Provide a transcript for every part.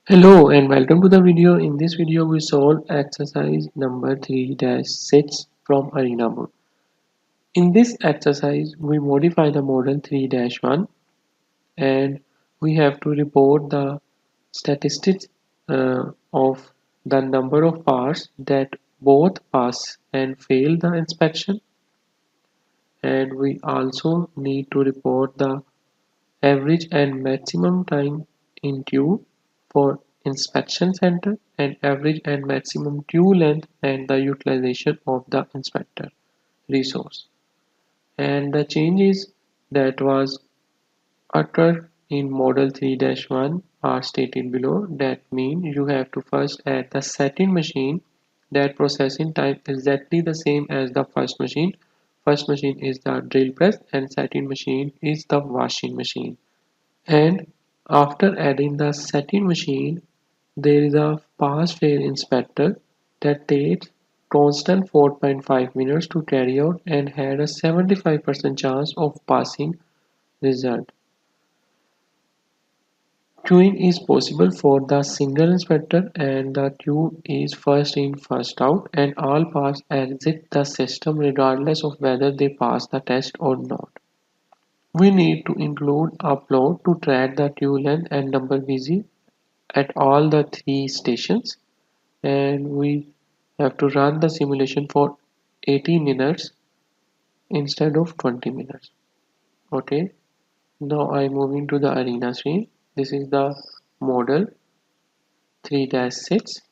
Hello and welcome to the video. In this video we solve exercise number 3-6 from arena mode. In this exercise we modify the model 3-1 and we have to report the statistics of the number of parts that both pass and fail the inspection, and we also need to report the average and maximum time in tube for inspection center and average and maximum tube length and the utilization of the inspector resource. And the changes that was uttered in model 3-1 are stated below. That means you have to first add the setting machine. That processing time is exactly the same as the first machine. First machine is the drill press and setting machine is the washing machine. And after adding the setting machine, there is a pass-fail inspector that takes constant 4.5 minutes to carry out and had a 75% chance of passing result. Queuing is possible for the single inspector and the queue is first in first out, and all parts exit the system regardless of whether they pass the test or not. We need to include upload to track the queue length and number busy at all the three stations, and we have to run the simulation for 80 minutes instead of 20 minutes. Okay, now I'm moving to the arena screen. This is the model 3-6.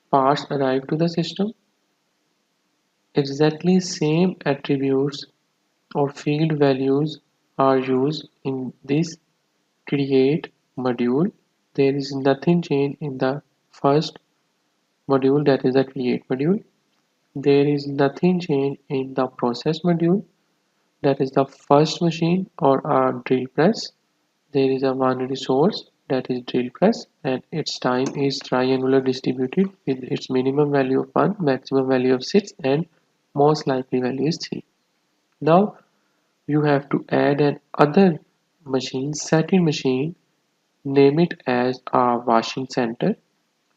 Parts arrive to the system. Exactly same attributes or field values are used in this create module. There is nothing changed in the first module, that is the create module. There is nothing changed in the process module, that is the first machine or a drill press. There is a one resource, that is drill press, and its time is triangular distributed with its minimum value of 1, maximum value of 6, and most likely value is 3. Now you have to add an other machine, setting machine, name it as a washing center.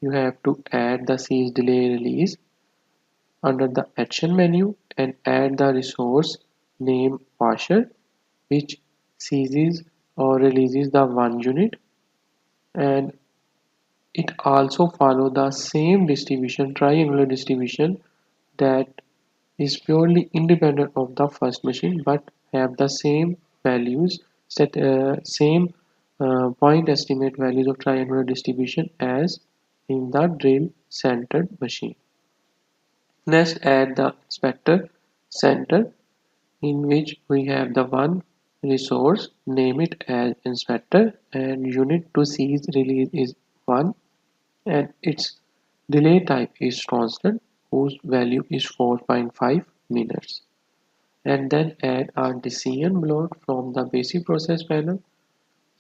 You have to add the seize delay release under the action menu and add the resource name washer, which seizes or releases the one unit, and it also follow the same distribution, triangular distribution, that is purely independent of the first machine but have the same values, same point estimate values of triangular distribution as in the drill centered machine. Next, add the inspector center, in which we have the one resource, name it as inspector, and unit to seize release is 1, and its delay type is constant, whose value is 4.5 minutes. And then add a decision block from the basic process panel.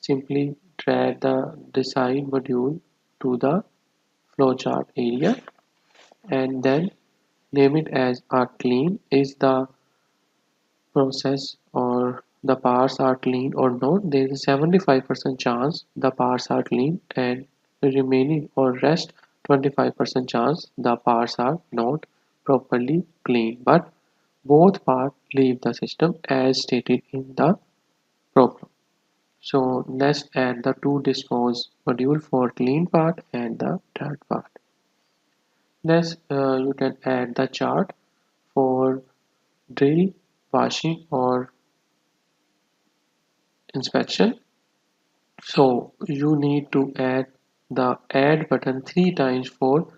Simply drag the decide module to the flowchart area and then name it as a clean. Is the process or the parts are clean or not? There is a 75% chance the parts are clean, and the remaining or rest 25% chance the parts are not properly clean, but both parts leave the system as stated in the program. So let's add the to dispose module for clean part and the dirt part. Next, you can add the chart for drill, washing or inspection. So you need to add the add button 3 times for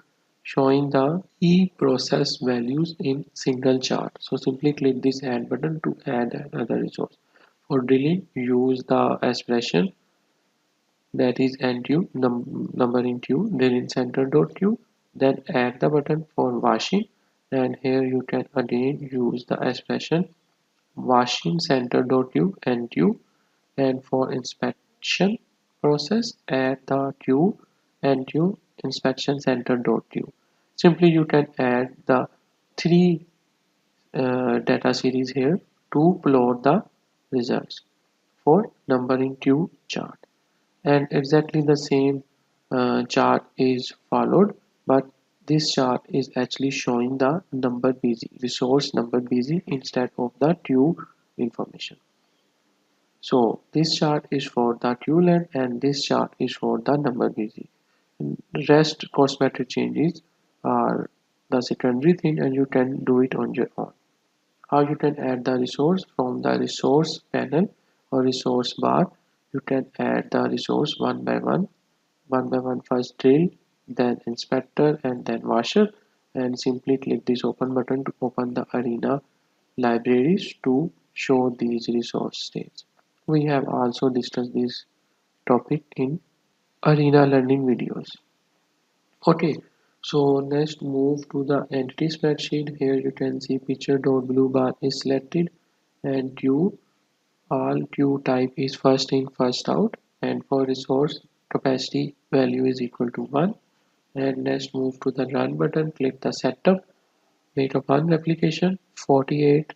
showing the key process values in single chart. So simply click this add button to add another resource. For drilling, use the expression that is NTU number in tube, then in center dot tube, then add the button for washing, and here you can again use the expression washing center dot tube NTU, and for inspection process add the tube NTU inspection center dot tube. Simply you can add the three data series here to plot the results for numbering tube chart, and exactly the same chart is followed, but this chart is actually showing the number busy, resource number busy instead of the queue information. So this chart is for the queue length and this chart is for the number busy. Rest cosmetic changes are the secondary thing and you can do it on your own. How you can add the resource from the resource panel or resource bar. You can add the resource one by one, first drill, then inspector and then washer, and simply click this open button to open the arena libraries to show these resource states. We have also discussed this topic in arena learning videos. Okay, so next move to the entity spreadsheet. Here you can see picture.blue bar is selected and queue type is first in first out, and for resource capacity value is equal to 1. And next move to the run button, click the setup, wait of one application 48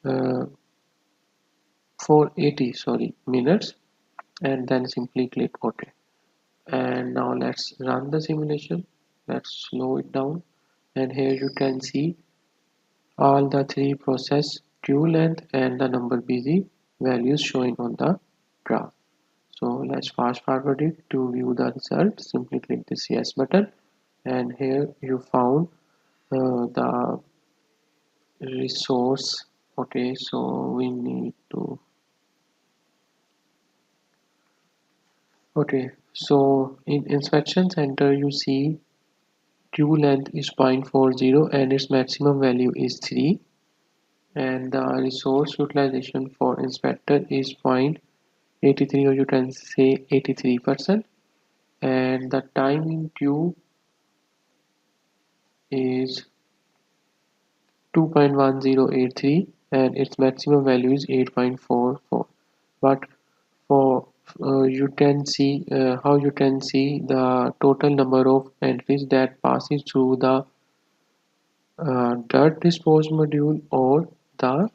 uh, 480 minutes, and then simply click OK. And now let's run the simulation. Let's slow it down, and here you can see all the three process queue length and the number busy values showing on the graph. So let's fast forward it to view the result. Simply click this yes button, and here you found the resource. Okay, so we need to, okay, so in inspection center you see queue length is 0.40 and its maximum value is 3, and the resource utilization for inspector is 0.83, or you can say 83%, and the time in queue is 2.1083 and its maximum value is 8.44. But for you can see how you can see the total number of entries that passes through the dirt dispose module or the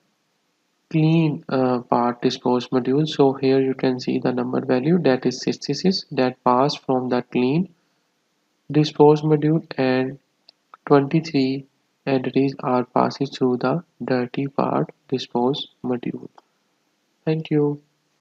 clean part dispose module. So here you can see the number value, that is 66, that pass from the clean dispose module, and 23 entities are passes through the dirty part dispose module. Thank you.